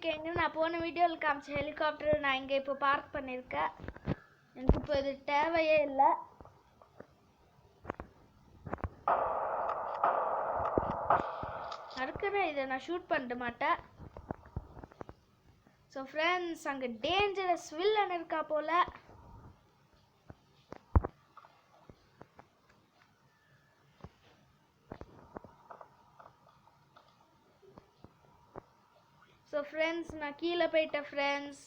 இருக்கீங்க? நான் போன வீடியோவில் காமிச்ச ஹெலிகாப்டர் நான் இங்கே இப்போ பார்க் பண்ணியிருக்கேன். எனக்கு இப்போ இது தேவையே இல்லை. அதுக்குன்னு இதை நான் ஷூட் பண்ண மாட்டேன். ஸோ ஃப்ரெண்ட்ஸ், அங்கே டேஞ்சரஸ் வில்லன் இருக்கா போல. ஸோ ஃப்ரெண்ட்ஸ், நான் கீழே போயிட்டேன் friends.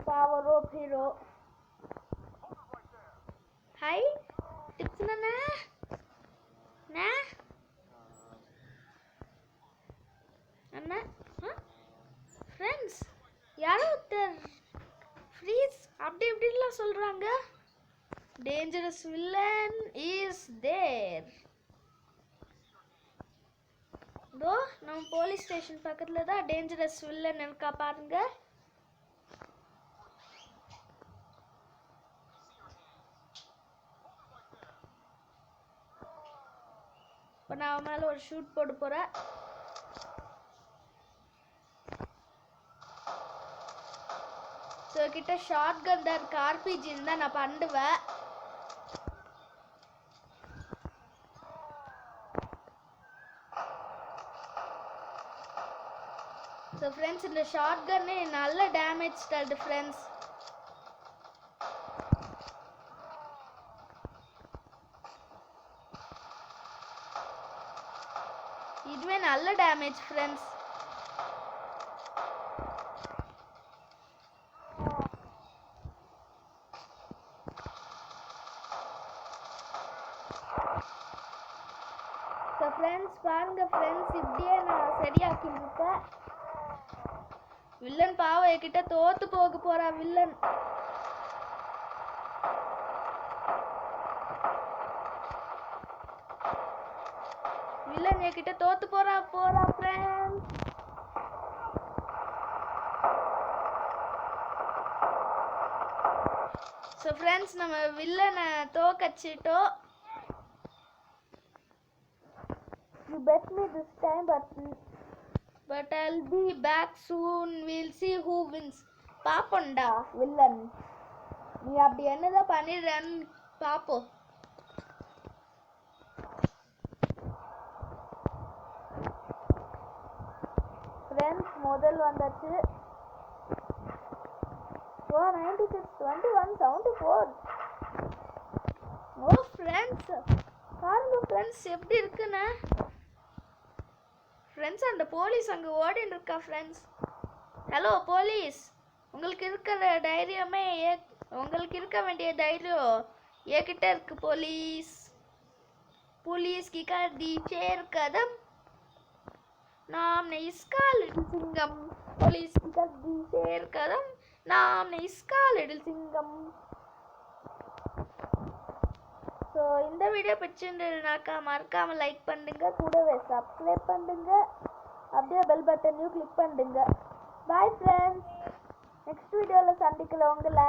Power rope hero. Hi tips என்ன அண்ணா ஃப்ரெண்ட்ஸ், யாரோ ஒருத்தர் ஃப்ரீஸ் அப்படி இப்படிலாம் சொல்கிறாங்க. Dangerous villain is there. இதோ நம்ம போலீஸ் ஸ்டேஷன் பக்கத்தில் தான் டேஞ்சரஸ் வில்லன் இருக்கா பாருங்க. இப்போ நான் அவன் மேலே ஒரு ஷூட் போட போகிறேன். ஸோ கிட்ட ஷார்ட் கன் தான் இருக்கு. ஆர்பிஜின்னு தான் நான் பண்ணுவேன். ஸோ ஃப்ரெண்ட்ஸ், இந்த ஷார்ட் கன்னு நல்ல டேமேஜ் தருது ஃப்ரெண்ட்ஸ். இதுவே நல்ல டேமேஜ் ஃப்ரெண்ட்ஸ். ஸோ ஃப்ரெண்ட்ஸ் பாருங்க ஃப்ரெண்ட்ஸ், இப்படியே நான் சரியாக்கிட்டு இருக்கேன். வில்லன் பாவம் என்கிட்ட தோத்து போக போறா. வில்லன் என்கிட்ட தோத்து போறா ஃப்ரெண்ட்ஸ். ஸோ ஃப்ரெண்ட்ஸ், நம்ம வில்லனை தோக்கச்சிட்டோம். You bet me this time, but I'll be back soon. We'll see who wins. பாப்போம்டா வில்லன், நீ அப்படி என்னதான் பண்ணிடுறேன்னு பாப்போம். ஃப்ரெண்ட்ஸ், முதல் வந்தாச்சு. 96, 21, 74. ஓ ஃப்ரெண்ட்ஸ் பாருங்க ஃப்ரெண்ட்ஸ் எப்படி இருக்குன்னு. ஃப்ரெண்ட்ஸ், அந்த போலீஸ் அங்கே ஓடின்னு இருக்கா ஃப்ரெண்ட்ஸ். ஹலோ போலீஸ், உங்களுக்கு இருக்கிற தைரியமே உங்களுக்கு இருக்க வேண்டிய தைரியம் என்கிட்ட இருக்கு போலீஸ். पुलिस की कर दी शेर कदम, नाम ने इसका लिटिल सिंगम. पुलिस की कर दी शेर कदम, नाम ने इसका लिटिल सिंगम. ஸோ இந்த வீடியோ பிடிச்சிருந்ததுனாக்கா மறக்காம லைக் பண்ணுங்க, கூடவே சப்ஸ்கிரைப் பண்ணுங்க, அப்படியே பெல் பட்டனையும் கிளிக் பண்ணுங்க. பாய் ஃப்ரெண்ட்ஸ், நெக்ஸ்ட் வீடியோவில் சந்திக்கலாம் உங்களை.